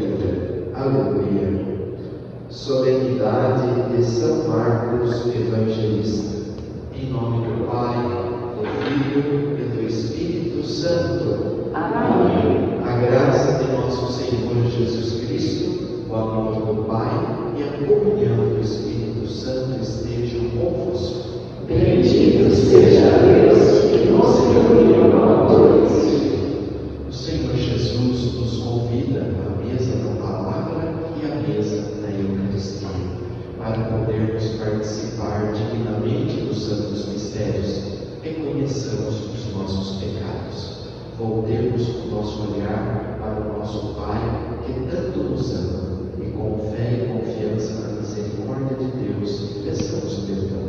vida. Aleluia. Solenidade de São Marcos Evangelista. Em nome do Pai, do Filho e do Espírito Santo. Amém. A graça de nosso Senhor Jesus Cristo, o amor do Pai e a comunhão do Espírito Santo estejam convosco. Bendito seja Deus que nos reuniu no amor de Cristo. O Senhor Jesus nos convida à mesa da palavra e à mesa da Eucaristia, para podermos participar divinamente dos santos mistérios. Reconheçamos os nossos pecados. Voltemos o nosso olhar para o nosso Pai, que tanto nos ama, e com fé e confiança na misericórdia de Deus, peçamos perdão.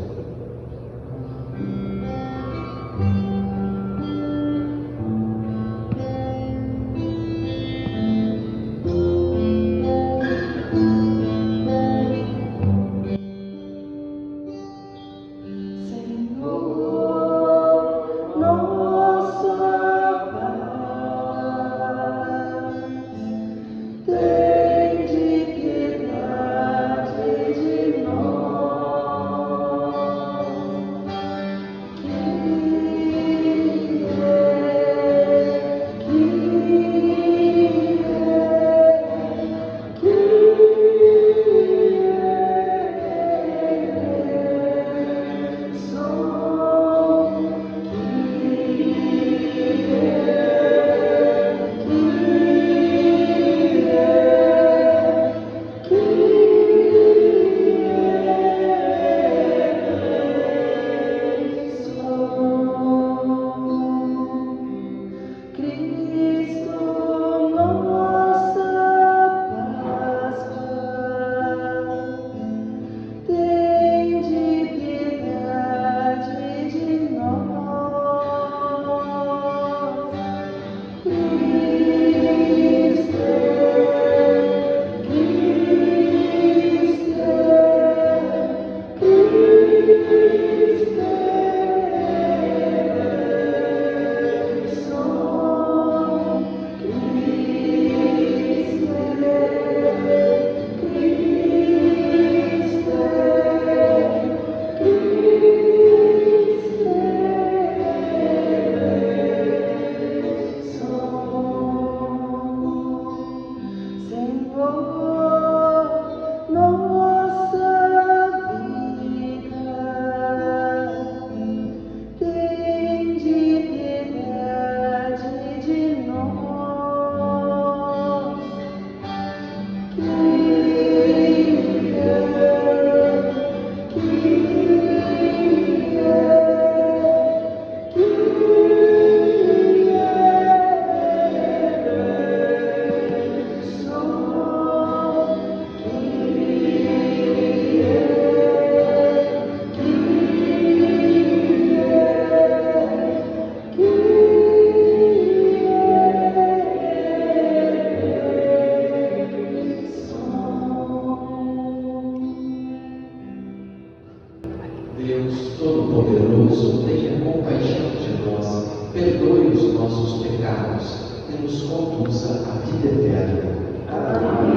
Deus Todo-Poderoso, tenha compaixão de nós, perdoe os nossos pecados e nos conduza à vida eterna.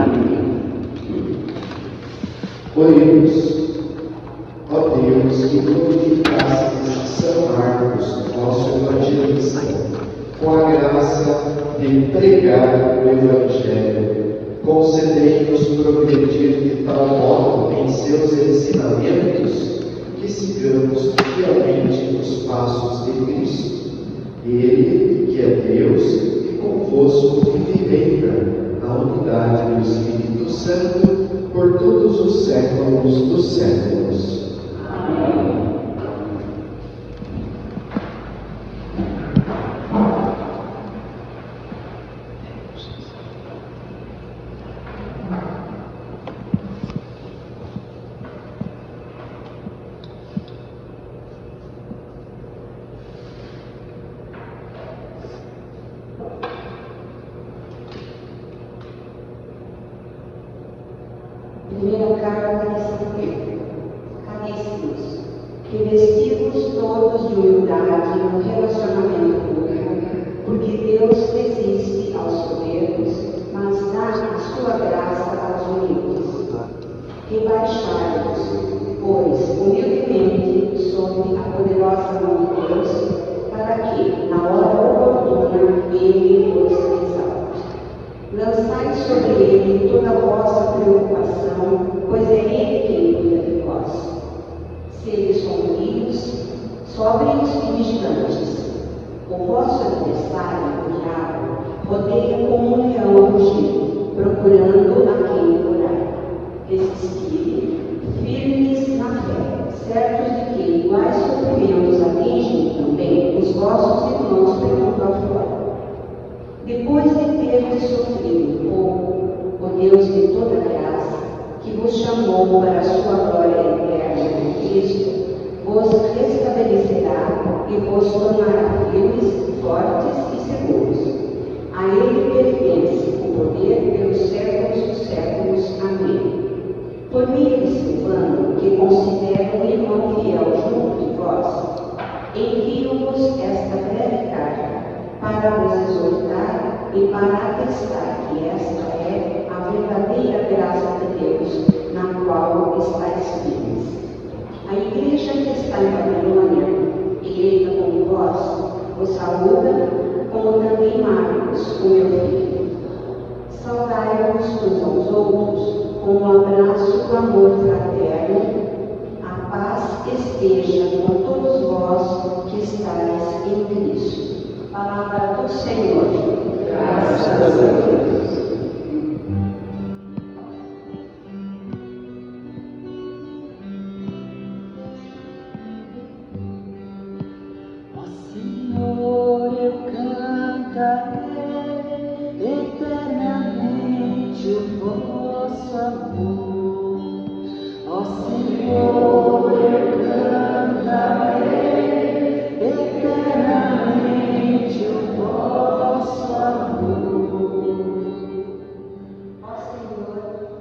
Amém. Oremos. Ó Deus, que glorificastes São Marcos, nosso evangelista, com a graça de pregar o Evangelho, concedei-nos progredir de tal modo em seus ensinamentos que sigamos fielmente os passos de Cristo. Ele, que é Deus, e convosco vive e reina na unidade do Espírito Santo por todos os séculos dos séculos. Amém. Primeira carta de São Pedro. Caríssimos, revesti-vos todos de humildade no relacionamento público, porque Deus resiste aos soberbos, mas dá a sua rebaixai-vos, pois, humildemente, sob a poderosa mão de Deus, para que, na hora oportuna, ele vos exalte. Lançai sobre ele toda a vossa preocupação, pois é ele quem cuida de vós. Sede sombrios, sóbrios e vigilantes. O vosso adversário, o diabo, rodeia como um leão rugido, procurando a quem devorar. Resistirem, firmes na fé, certos de que iguais sofrimentos atingem também os vossos irmãos pelo mundo afora. Depois de terdes sofrido pouco, o Deus de toda graça, que vos chamou para a sua glória eterna em Cristo, vos restabelecerá e vos tornará firmes, fortes e seguros. A ele pertence o poder pelos séculos dos séculos. Amém. Por meio de Silvano, que considero um irmão fiel junto de vós, envio-vos esta breve carta para vos exortar e para atestar que esta é a verdadeira graça de Deus, na qual estáis firmes. A igreja que está em Babilônia, eleita como vós, vos saúda, como também Marcos, o meu filho. Saudai-vos uns aos outros, com um abraço do amor fraterno. A paz esteja com todos vós que estáis em Cristo. Palavra do Senhor. Graças a Deus. Ó Senhor, eu cantarei eternamente o vosso amor. Ó Senhor, eu cantarei eternamente o vosso amor. Ó Senhor,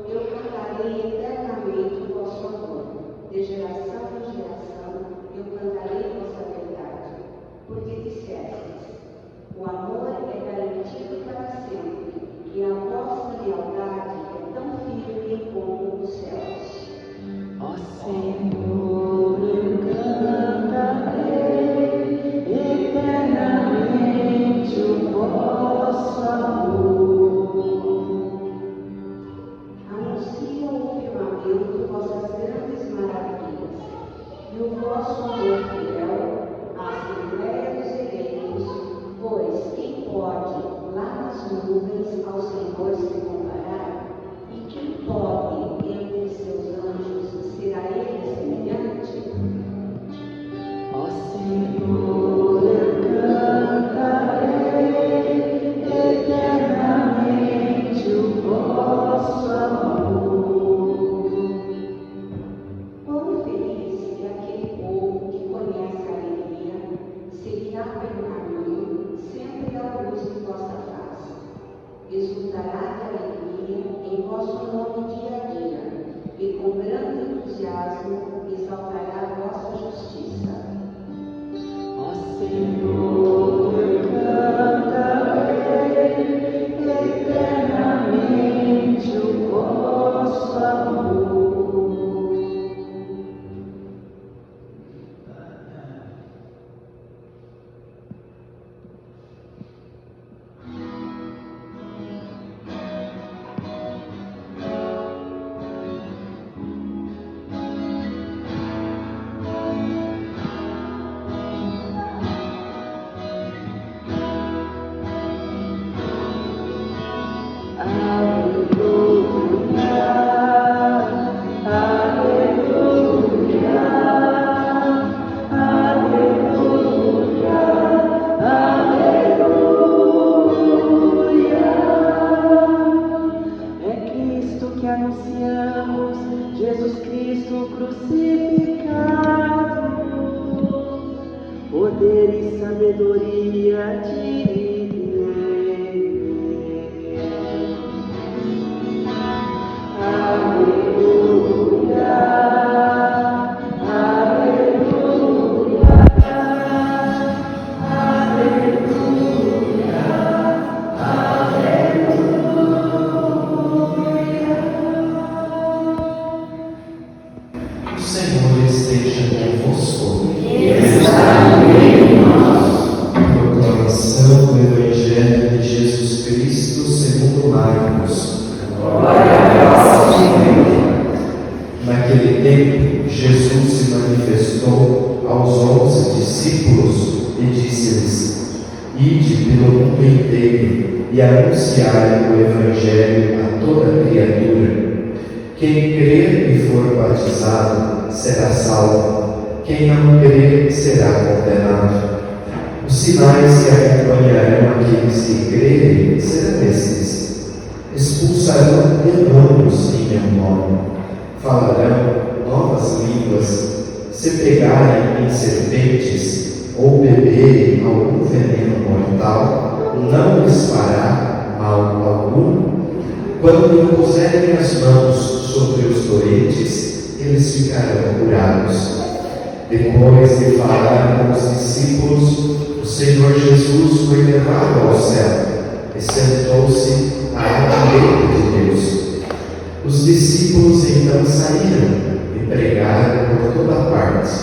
eu cantarei eternamente o vosso amor. De geração em geração, eu cantarei vossa verdade. Porque dissestes, o amor é garantido para sempre, e a vossa lealdade é tão firme como os céus. Ó Senhor, eu cantarei eternamente o vosso amor. Anuncia o firmamento vossas grandes maravilhas, e o vosso amor fiel à Assembleia dos Eleitos, pois quem pode lá nas nuvens ao Senhor se comparar? E quem pode entre seus anjos ser a ele semelhante? Ó Senhor, eu cantarei eternamente o vosso amor. Quão feliz é aquele povo que conhece a alegria, seguirá pelo caminho, sempre à luz de vossa face. Exultará de alegria em vosso nome dia a dia, e com grande entusiasmo exaltará vossa justiça. Ó Senhor, eu cantarei eternamente o vosso amor. Jesus Cristo crucificado, poder e sabedoria de Deus. Aleluia, aleluia, aleluia, aleluia. e anunciarem o Evangelho a toda criatura. Quem crer e for batizado será salvo, quem não crer será condenado. Os sinais que acompanharão aqueles que crerem serão estes: expulsarão demônios em meu nome, falarão novas línguas, se pegarem em serpentes ou beberem algum veneno mortal, não lhes fará mal algum. Quando impuserem as mãos sobre os doentes, eles ficarão curados. Depois de falar com os discípulos, o Senhor Jesus foi levado ao céu e sentou-se à direita de Deus. Os discípulos então saíram e pregaram por toda parte.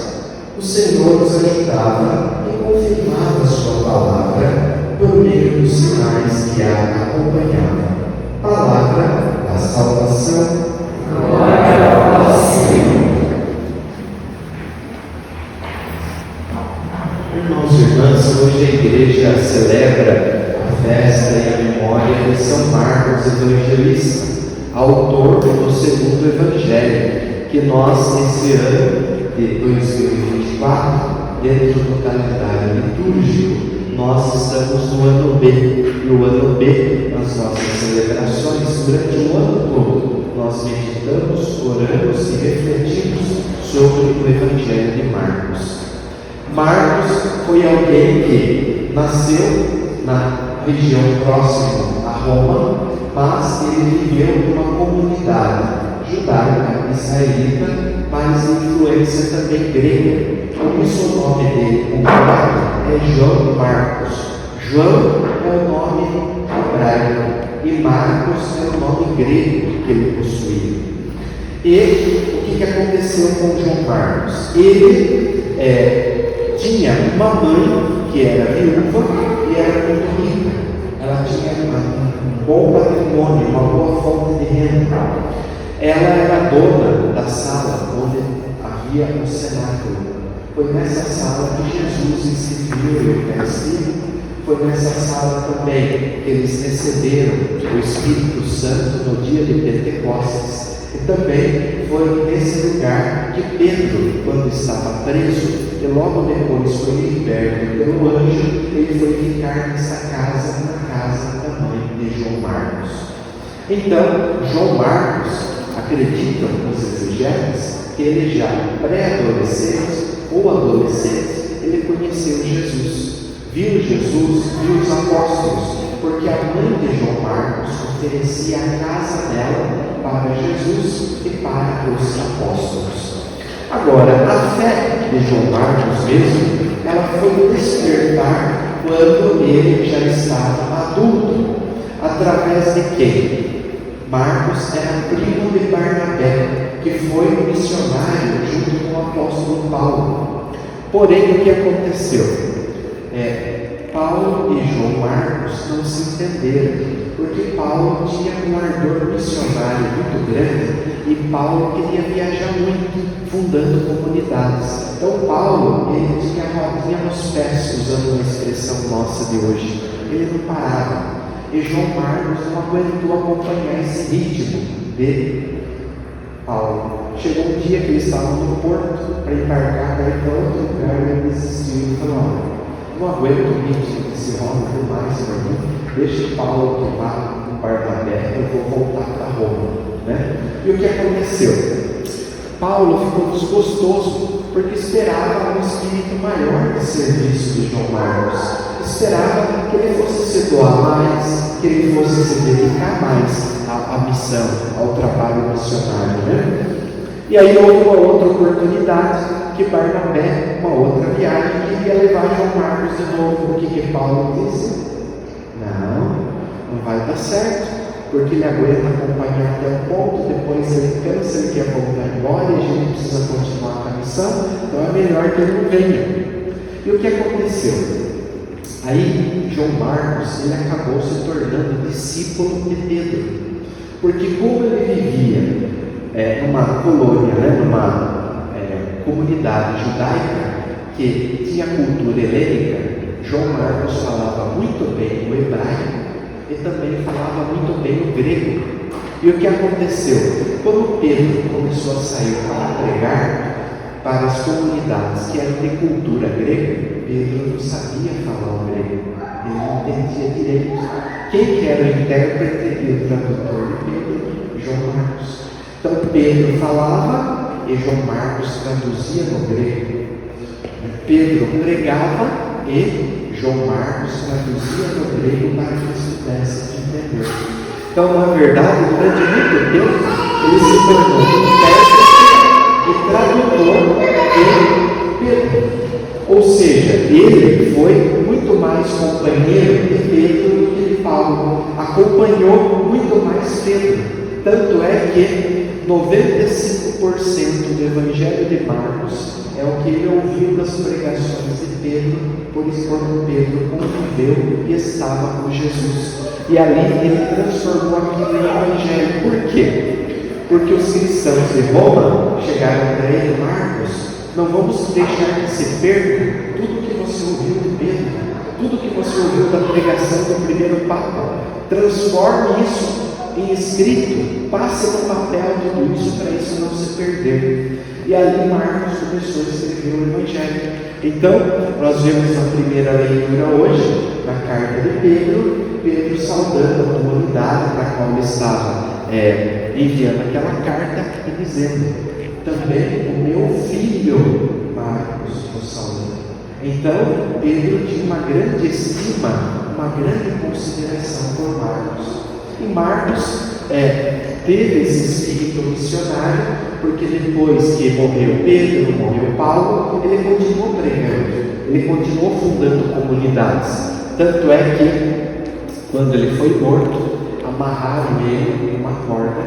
O Senhor os ajudava e confirmava a sua palavra por meio dos sinais que a acompanhavam. Palavra da salvação. Glória a vós, Senhor. Irmãos e irmãs, hoje a igreja celebra a festa e a memória de São Marcos Evangelista, autor do segundo Evangelho, que nós, nesse ano de 2024, dentro do calendário litúrgico, nós estamos no ano B. E o ano B, nas nossas celebrações, durante o ano todo, nós meditamos, oramos e refletimos sobre o Evangelho de Marcos. Marcos foi alguém que nasceu na região próxima a Roma, mas ele viveu numa comunidade judaica, israelita, mas influência também grega. Por isso o nome dele completo é João Marcos. João é o nome hebraico e Marcos é o nome grego que ele possuía. E o que aconteceu com João Marcos? Ele tinha uma mãe que era viúva e era muito rica. Ela tinha um bom patrimônio, uma boa fonte de renda. Ela era dona da sala onde havia um cenáculo. Foi nessa sala que Jesus instituiu a Eucaristia. Foi nessa sala também que eles receberam o Espírito Santo no dia de Pentecostes. E também foi nesse lugar que Pedro, quando estava preso, e logo depois foi liberto pelo anjo, ele foi ficar nessa casa, na casa da mãe de João Marcos. Então, João Marcos, acreditam os exegetas, que ele já pré-adolescente ou adolescente, ele conheceu Jesus. Viu Jesus, viu os apóstolos, porque a mãe de João Marcos oferecia a casa dela para Jesus e para os apóstolos. Agora, a fé de João Marcos mesmo, ela foi despertar quando ele já estava adulto. Através de quem? Marcos era primo de Barnabé, que foi missionário junto com o apóstolo Paulo. Porém, o que aconteceu? Paulo e João Marcos não se entenderam, porque Paulo tinha um ardor missionário muito grande e Paulo queria viajar muito, fundando comunidades. Então Paulo, ele tinha a rodinha nos pés, usando a expressão nossa de hoje. Ele não parava. E João Marcos não aguentou acompanhar esse ritmo de Paulo. Chegou um dia que eles estavam no porto para embarcar para ir para outro lugar e ele desistiu e falou: olha, não aguento o ritmo desse homem demais, meu irmão. Deixa Paulo tomar um Barnabé, eu vou voltar para Roma. Né? E o que aconteceu? Paulo ficou desgostoso porque esperava um espírito maior de serviço de João Marcos. Esperava que ele fosse se doar mais, que ele fosse se dedicar mais à missão, ao trabalho missionário. Né? E aí houve uma outra oportunidade, que Barnabé, uma outra viagem, que ia levar João Marcos de novo. O que Paulo disse? Não vai dar certo, porque ele aguenta acompanhar até um ponto, depois ele cansa, ele quer voltar embora e a gente precisa continuar com a missão, então é melhor que ele não venha. E o que aconteceu? Aí João Marcos, ele acabou se tornando discípulo de Pedro, porque como ele vivia numa colônia, numa comunidade judaica que tinha cultura helênica, João Marcos falava muito bem o hebraico e também falava muito bem o grego. E o que aconteceu? Quando Pedro começou a sair para pregar para as comunidades que eram de cultura grega, Pedro não sabia falar o grego, ele não entendia direito. Quem que era o intérprete e o tradutor de Pedro? João Marcos. Então Pedro falava e João Marcos traduzia no grego. Pedro pregava e João Marcos traduzia no grego para que eles pudessem entender. Então, na verdade, durante muito tempo, ele se tornou intérprete e tradutor de Pedro. Ou seja, ele foi muito mais companheiro de Pedro do que de Paulo. Acompanhou muito mais Pedro. Tanto é que 95% do Evangelho de Marcos é o que ele ouviu das pregações de Pedro, por isso quando Pedro conviveu e estava com Jesus. E ali ele transformou aquilo em Evangelho. Por quê? Porque os cristãos de Roma chegaram para ele: Marcos, não vamos deixar que se perca tudo que você ouviu de Pedro, tudo que você ouviu da pregação do primeiro Papa. Transforme isso em escrito, passe no papel tudo isso para isso não se perder. E ali Marcos começou a escrever o Evangelho. Então, nós vemos na primeira leitura hoje, na carta de Pedro saudando a comunidade para a qual ele estava enviando aquela carta e dizendo: também o meu filho Marcos o saudando. Então, Pedro tinha uma grande estima, uma grande consideração por Marcos. E Marcos teve esse espírito missionário, porque depois que morreu Pedro, morreu Paulo, ele continuou pregando, ele continuou fundando comunidades. Tanto é que, quando ele foi morto, amarraram ele em uma corda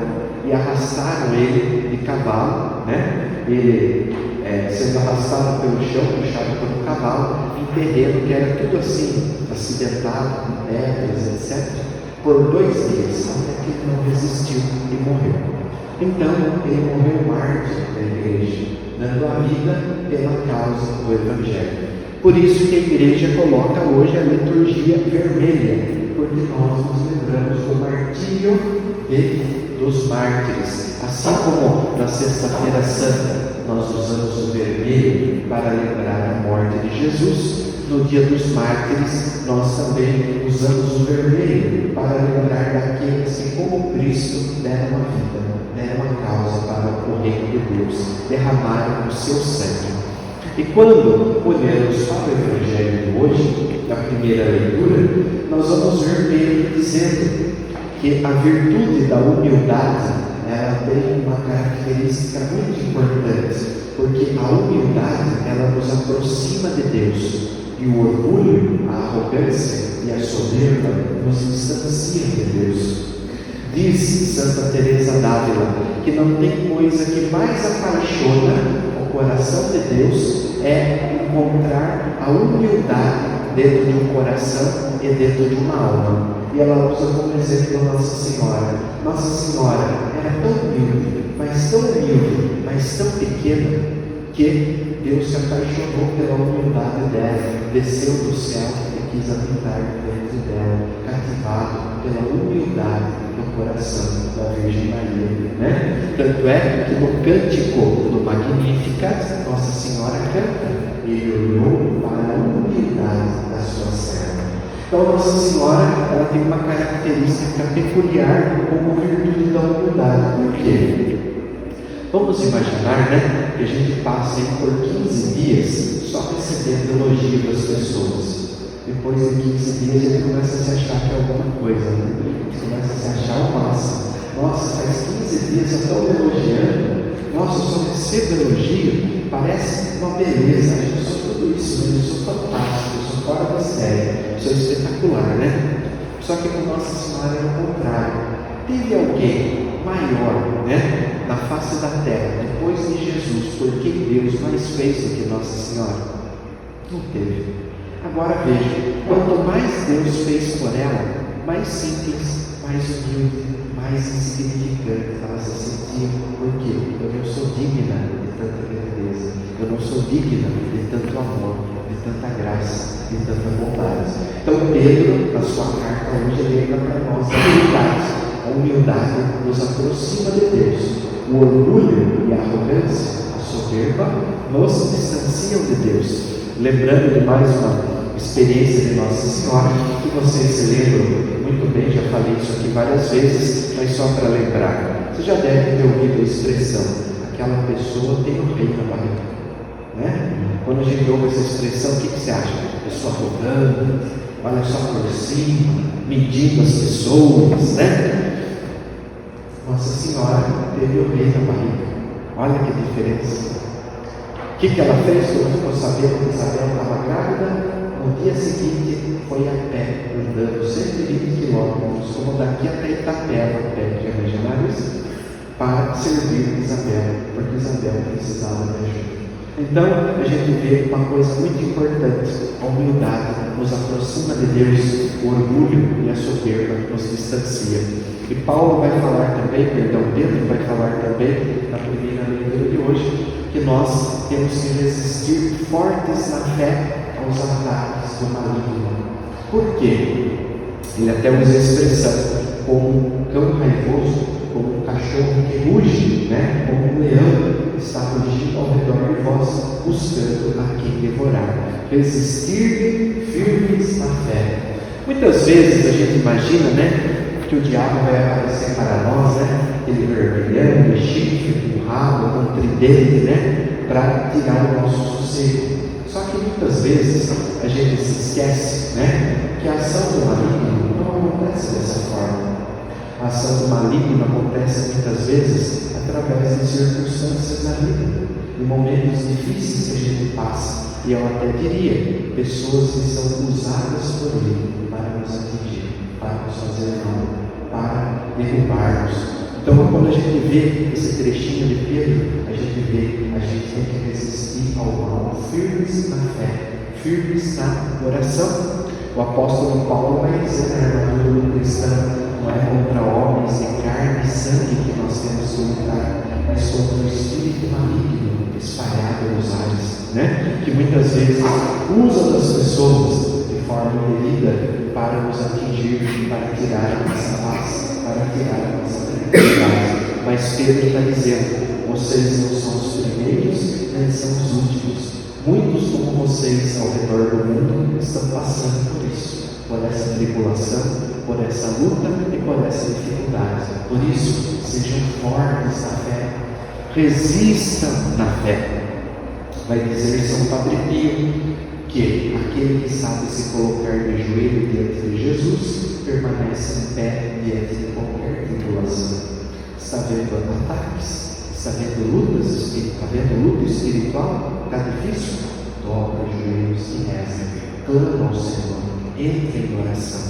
e arrastaram ele de cavalo, ele sendo arrastado pelo chão, puxado por um cavalo, em terreno que era tudo assim, acidentado, com pedras, etc., por 2 dias, até que ele não resistiu e morreu. Então, ele morreu mártir da igreja, dando a vida pela causa do Evangelho. Por isso que a igreja coloca hoje a liturgia vermelha, porque nós nos lembramos do martírio dos mártires. Assim como na Sexta-feira Santa nós usamos o vermelho para lembrar a morte de Jesus, no dia dos mártires nós também usamos o vermelho para lembrar daqueles que, como Cristo, deram a vida, deram a causa para o reino de Deus, derramaram o seu sangue. E quando olhamos para o Evangelho de hoje, na primeira leitura, nós vamos ver Pedro dizendo que a virtude da humildade, ela tem uma característica muito importante, porque a humildade, ela nos aproxima de Deus, e o orgulho, a arrogância e a soberba nos distanciam de Deus. Diz Santa Teresa d'Ávila que não tem coisa que mais apaixona o coração de Deus é encontrar a humildade dentro de um coração e dentro de uma alma. E ela usa como exemplo Nossa Senhora. Nossa Senhora era tão humilde, mas tão pequena, que Deus se apaixonou pela humildade dela, desceu do céu e quis habitar dentro dela, cativado pela humildade do coração da Virgem Maria. Tanto é que no cântico do Magnificat, Nossa Senhora canta: Ele olhou para a humildade da sua serva. Então, Nossa Senhora, ela tem uma característica peculiar como virtude da humildade. Por quê? Vamos imaginar, que a gente passe por 15 dias só recebendo elogio das pessoas. Depois de 15 dias a gente começa a se achar que é alguma coisa, A gente começa a se achar o máximo. Nossa, faz 15 dias eu estou me elogiando. Nossa, eu só recebo elogio, parece uma beleza. Eu sou tudo isso, eu sou fantástico, eu sou fora da série, eu sou espetacular, Só que com Nossa Senhora é o contrário. Teve alguém maior, na face da terra, depois de Jesus, por quem Deus mais fez do que Nossa Senhora? Não teve. Agora veja, quanto mais Deus fez por ela, mais simples, mais humilde, mais insignificante ela se sentia. Por quê? Eu não sou digna de tanta grandeza, eu não sou digna de tanto amor, de tanta graça e tanta bondade. Então Pedro, na sua carta hoje, lembra para nós a humildade nos aproxima de Deus. O orgulho e a arrogância, a soberba, nos distanciam de Deus. Lembrando de mais uma experiência de Nossa Senhora, que vocês se lembram muito bem, já falei isso aqui várias vezes, mas só para lembrar. Você já deve ter ouvido a expressão, aquela pessoa tem um rei na barriga, né? Quando a gente ouve essa expressão, o que você acha? Pessoa arrogante, olha só por cima, medindo as pessoas, né? Nossa Senhora teve o rei na barriga. Olha que diferença. O que ela fez? Quando ficou sabendo que Isabel estava grávida, no dia seguinte foi a pé, andando 120 quilômetros, como daqui até Itapeva, perto de Imaginários, para servir Isabel, porque Isabel precisava de ajuda. Então, a gente vê uma coisa muito importante: a humildade nos aproxima de Deus, o orgulho e a soberba nos distancia. E Paulo vai falar também, Pedro vai falar também, na primeira leitura de hoje, que nós temos que resistir fortes na fé aos ataques do maligno. Por quê? Ele até usa a expressão, como um cão raivoso, como um cachorro que ruge, né? Como um leão está rugindo ao redor de vós, buscando a quem devorar. Resistir firmes na fé. Muitas vezes a gente imagina, né, que o diabo vai aparecer para nós, né? Ele vermelhando, chifre, com rabo, com tridente, né? Para tirar o nosso sossego. Só que muitas vezes a gente se esquece, né? Que a ação do maligno não acontece dessa forma. A ação do maligno acontece muitas vezes através de circunstâncias na vida, de momentos difíceis que a gente passa. E eu até diria, pessoas que são usadas por ele para nos atingir, para nos fazer mal, para derrubar-nos. Então, quando a gente vê esse trechinho de Pedro, a gente tem que resistir ao mal, firmes na fé, firmes na oração. O apóstolo Paulo vai dizer na armadura do cristão: não é contra homens de carne e sangue que nós temos que lutar, mas contra o espírito maligno espalhado nos ares, né? Que muitas vezes usa das pessoas de forma indevida para nos atingir, para tirar a nossa paz, para tirar a nossa tranquilidade. Mas Pedro está dizendo: vocês não são os primeiros, nem são os últimos. Muitos como vocês ao redor do mundo estão passando por isso, por essa tribulação, por essa luta e por essa dificuldade. Por isso, sejam fortes na fé, resistam na fé. Vai dizer São Padre Pio que aquele que sabe se colocar de joelho diante de Jesus permanece em pé diante de qualquer tribulação. Está vendo ataques? Está vendo lutas? Está vendo luta espiritual? Está difícil? Dobra os joelhos e reza, clama ao Senhor, entre em oração,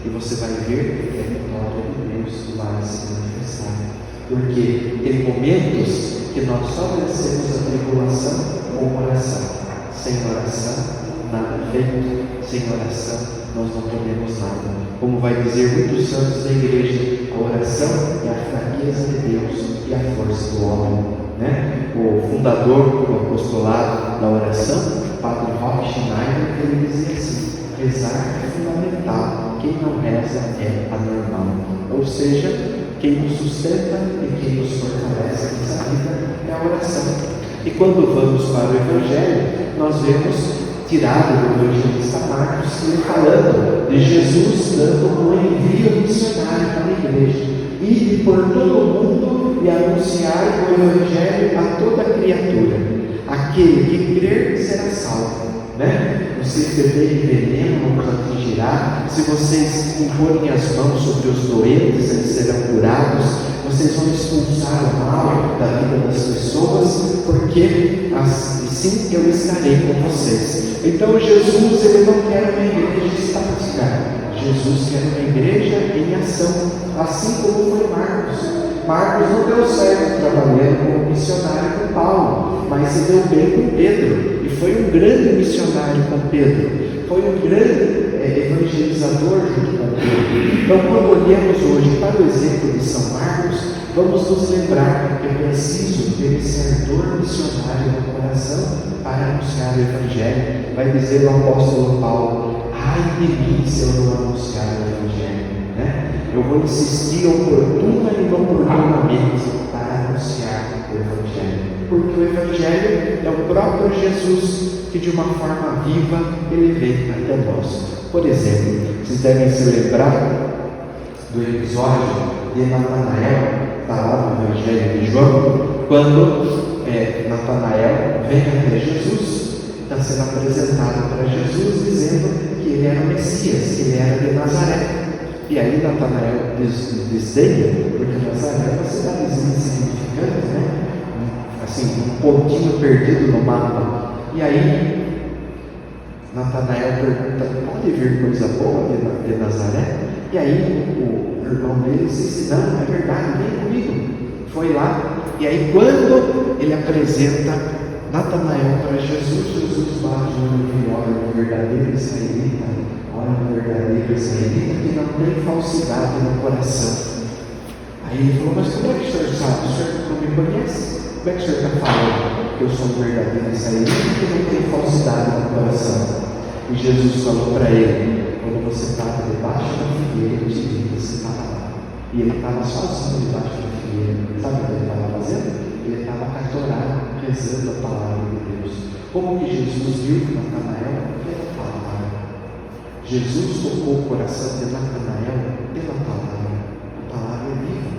e você vai ver que a vitória de Deus vai se manifestar. Porque tem momentos que nós só vencemos a tribulação com oração. Sem oração, nada feito. Sem oração, nós não podemos nada. Como vai dizer muitos santos da igreja, a oração é a fraqueza de Deus e a força do homem, né? O fundador do apostolado da oração, Padre Rock Schneider, ele dizia assim: rezar é fundamental, quem não reza é anormal. Ou seja, quem nos sustenta e quem nos fortalece nessa vida é a oração. E quando vamos para o Evangelho, nós vemos tirado do evangelista Marcos, ele falando de Jesus dando um envio missionário para a igreja: ide por todo o mundo e anunciar o Evangelho a toda criatura. Aquele que crer será salvo, né? Vocês beberem veneno, não vos atingirá. Se vocês imporem as mãos sobre os doentes, eles serão curados. Vocês vão expulsar o mal da vida das pessoas, porque assim eu estarei com vocês. Então Jesus, ele não quer uma igreja estática. Jesus quer uma igreja em ação, assim como foi Marcos. Marcos não deu certo trabalhando como missionário com Paulo, mas se deu bem com Pedro, e foi um grande missionário com Pedro, foi um grande evangelizador junto com Pedro. Então, quando olhamos hoje para o exemplo de São Marcos, Vamos nos lembrar que é preciso ter esse ardor missionário no coração para anunciar o Evangelho. Vai dizer o apóstolo Paulo: ai de mim se eu não anunciar o Evangelho, né? Eu vou insistir oportuna e inoportunamente para anunciar o Evangelho, porque o Evangelho é o próprio Jesus que de uma forma viva ele vem até nós. Por exemplo, vocês devem se lembrar do episódio de Natanael, está lá no Evangelho de João, quando Natanael vem até Jesus, está sendo apresentado para Jesus, dizendo que ele era o Messias, que ele era de Nazaré. E aí Natanael desdenha, porque Nazaré é uma cidadezinha insignificante, né? Assim, um pontinho perdido no mapa. E aí Natanael pergunta: pode vir coisa boa de Nazaré? E aí o irmão dele disse: não, é verdade, vem comigo. Foi lá, e aí quando ele apresenta Natanael para Jesus, Jesus bate no olho e olha: o verdadeiro israelita, olha o verdadeiro israelita que não tem falsidade no coração. Aí ele falou: mas como é que o senhor sabe? O senhor não me conhece? Como é que o senhor está falando que eu sou um verdadeiro israelita que não tem falsidade no coração? E Jesus falou para ele: quando você estava debaixo da figueira, eu te vi, você estava lá. E ele estava sozinho debaixo da figueira. Sabe o que ele estava fazendo? Ele estava catorado, rezando a palavra de Deus. Como que Jesus viu Natanael? Pela palavra. Jesus tocou o coração de Natanael pela palavra. A palavra é viva.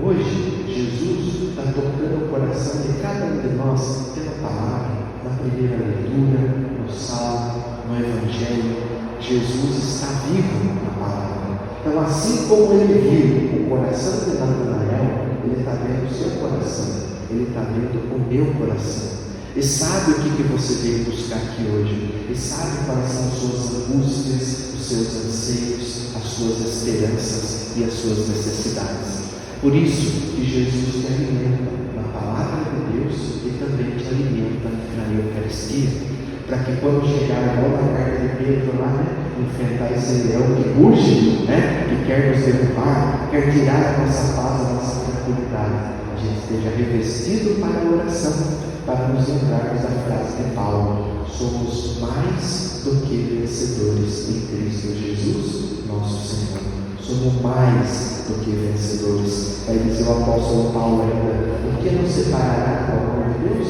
Hoje, Jesus está tocando o coração de cada um de nós pela palavra, na primeira leitura, no salmo, no Evangelho. Jesus está vivo na palavra. Então, assim como ele viu o coração de Natanael, ele está vendo o seu coração, ele está vendo o meu coração. E sabe o que você veio buscar aqui hoje, e sabe quais são as suas angústias, os seus anseios, as suas esperanças e as suas necessidades. Por isso que Jesus te alimenta na palavra de Deus e também te alimenta na Eucaristia, para que quando chegar a nova carta de Pedro lá, né, enfrentar esse leão que ruge, né, que quer nos derrubar, quer tirar a nossa paz, a nossa tranquilidade, a gente esteja revestido para a oração, para nos lembrarmos da frase de Paulo: somos mais do que vencedores em Cristo Jesus, nosso Senhor. Somos mais do que vencedores. Vai dizer o apóstolo Paulo ainda: o que nos separará do amor de Deus?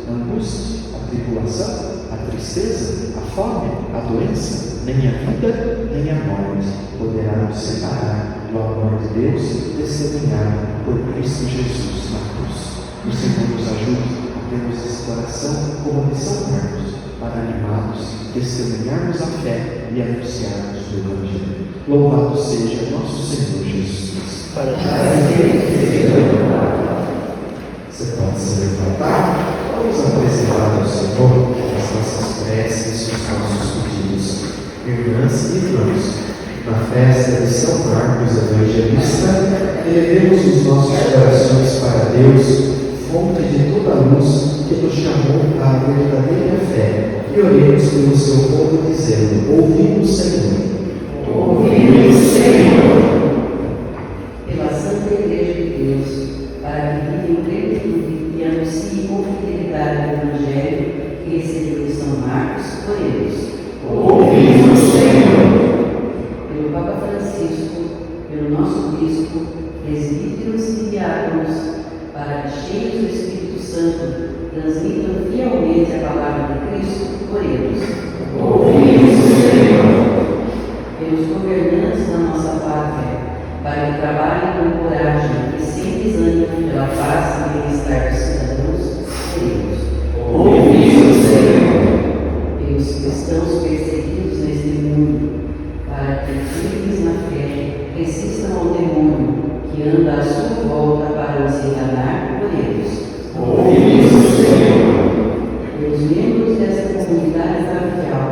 A angústia, a tribulação, a tristeza, a fome, a doença, nem a vida, nem a morte poderá nos separar do amor de Deus, testemunhado por Cristo Jesus na cruz. O Senhor nos ajude a termos esse coração como de São Marcos, para animados, testemunharmos a fé e anunciarmos o Evangelho. Louvado seja nosso Senhor Jesus Cristo. Você pode se levantar. Vamos apresentar ao Senhor as nossas preces e os nossos pedidos. Irmãs e irmãos, na festa de São Marcos Evangelista, elevemos os nossos corações para Deus, fonte de toda a luz que nos chamou à verdadeira fé, e oremos pelo seu povo, dizendo: ouvimos, Senhor. Ouvimos, Senhor. Pela Santa Igreja de Deus, para que viva em plenitude e anuncie com fidelidade o Evangelho que recebeu de São Marcos, oremos. Ouvimos, Senhor. Pelo Papa Francisco, pelo nosso Bispo, presbíteros e diáconos, para que, cheios do Espírito Santo, transmitam fielmente a palavra de Cristo, oremos. Ouvimos, Senhor. Pelos governantes da nossa pátria, para que trabalhem com coragem e sem desânimo pela paz e bem-estar dos cidadãos, oremos. Ouvimos, Senhor. Pelos cristãos perseguidos neste mundo, para que, firmes na fé, resistam ao demônio que anda à sua volta para os enganar, oremos. Ouvimos, Senhor. Pelos membros desta comunidade paroquial,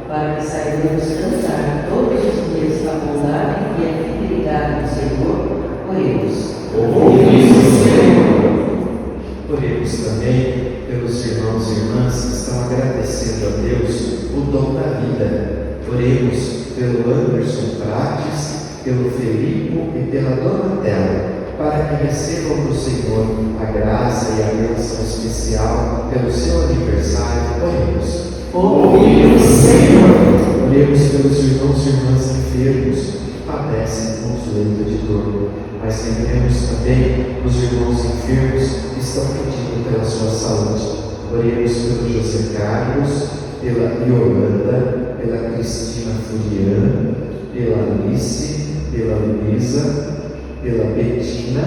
para que saibamos cantar todos os dias a bondade e a fidelidade do Senhor, oremos. Ouvimos, Senhor. Oremos também pelos irmãos e irmãs que estão agradecendo a Deus o dom da vida. Oremos pelo Anderson Prates, pelo Felipe e pela Donatella, para que recebam do Senhor a graça e a bênção especial pelo seu aniversário. Oremos. Ouvimos, Senhor. Oremos pelos irmãos e irmãs enfermos que padecem nos leitos de dor. Mas lembremos também dos irmãos enfermos que estão pedindo pela sua saúde. Oremos pelo José Carlos, pela Yolanda, pela Cristina Furian, pela Alice, pela Luísa, pela Betina,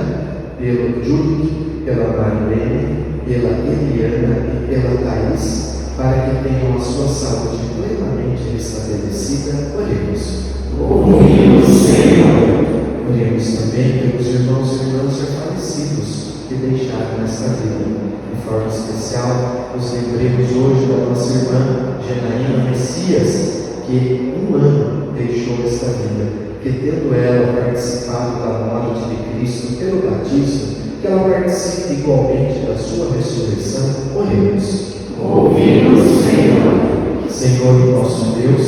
pelo Juque, pela Marlene, pela Eliana e pela Thaís, para que tenham a sua saúde plenamente restabelecida. Oremos. Ouvimos, Senhor. Oremos também pelos irmãos e irmãs já falecidos que deixaram esta vida. De forma especial, nos lembremos hoje da nossa irmã Janaína Messias, que um ano deixou esta vida, que tendo ela participado da morte de Cristo pelo batismo, que ela participe igualmente da sua ressurreição. Oremos. Ouvimos, Senhor. Senhor nosso Deus,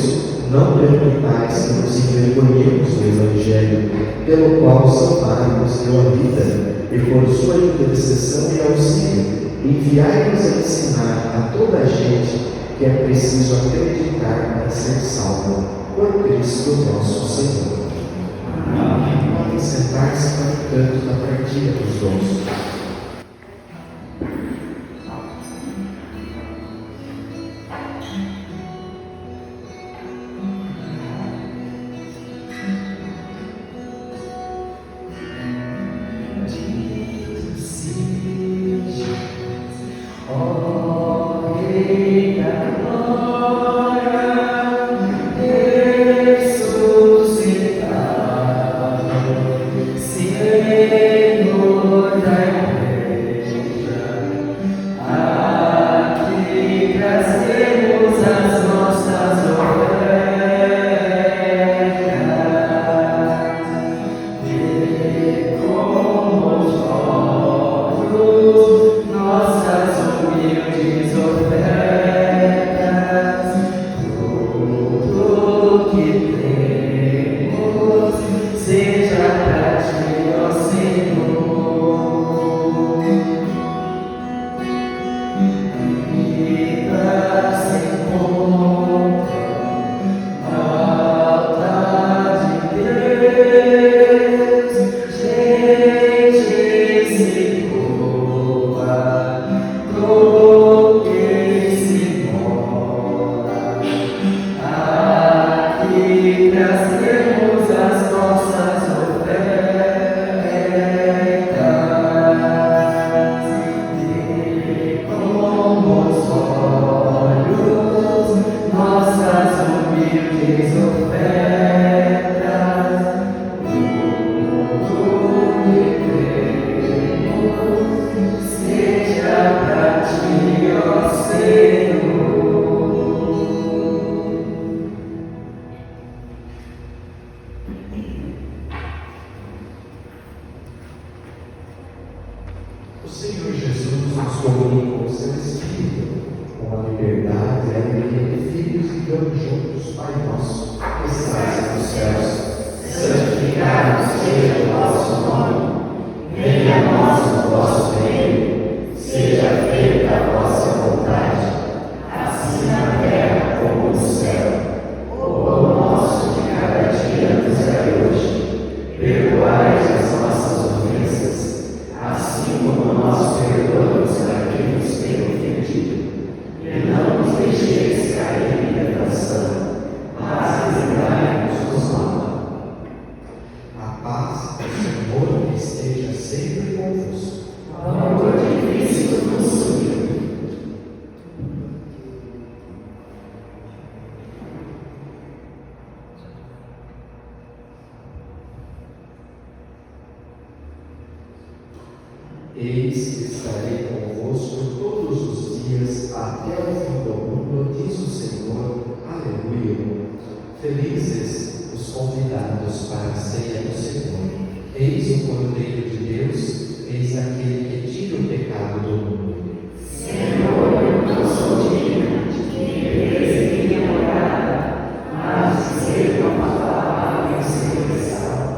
não permitais que nos envergonhemos do Evangelho, pelo qual São Mário nos deu a vida, e por sua intercessão e auxílio, enviai-nos a ensinar a toda a gente que é preciso acreditar para ser salvo, por Cristo nosso Senhor. Amém. Podem sentar-se para o canto da partilha dos dons. O Senhor Jesus nos comunica com o seu Espírito, com a liberdade e a alegria de filhos, e vamos juntos, Pai nosso, que estás nos céus, santificado seja o vosso nome, venha a nós o vosso reino, seja feita a vossa vontade, assim na terra como no céu. O pão nosso de cada dia nos dai hoje, perdoai as nossas ofensas, assim como nós perdoamos a quem nos tem ofendido. E não nos deixeis cair em tentação, mas livrai-nos do mal. A paz do Senhor esteja sempre convosco. O amor de Cristo nos uniu. Eis que estarei convosco todos os dias até o fim do mundo, diz o Senhor. Aleluia. Felizes os convidados para a ceia do Senhor. Eis o Cordeiro de Deus, eis aquele que tira o pecado do mundo. Senhor, eu não sou digna de que entres em minha morada, mas seja uma palavra e serei salvo.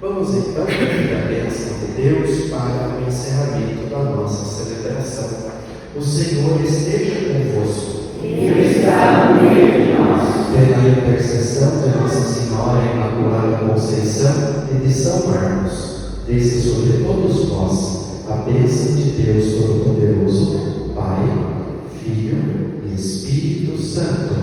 Vamos então pedir a bênção de Deus para o encerramento da nossa celebração. O Senhor esteja convosco. Ele está no meio de nós. Pela intercessão de Nossa Senhora Imaculada Conceição e de São Marcos, desça sobre todos vós a bênção de Deus Todo-Poderoso, Pai, Filho e Espírito Santo.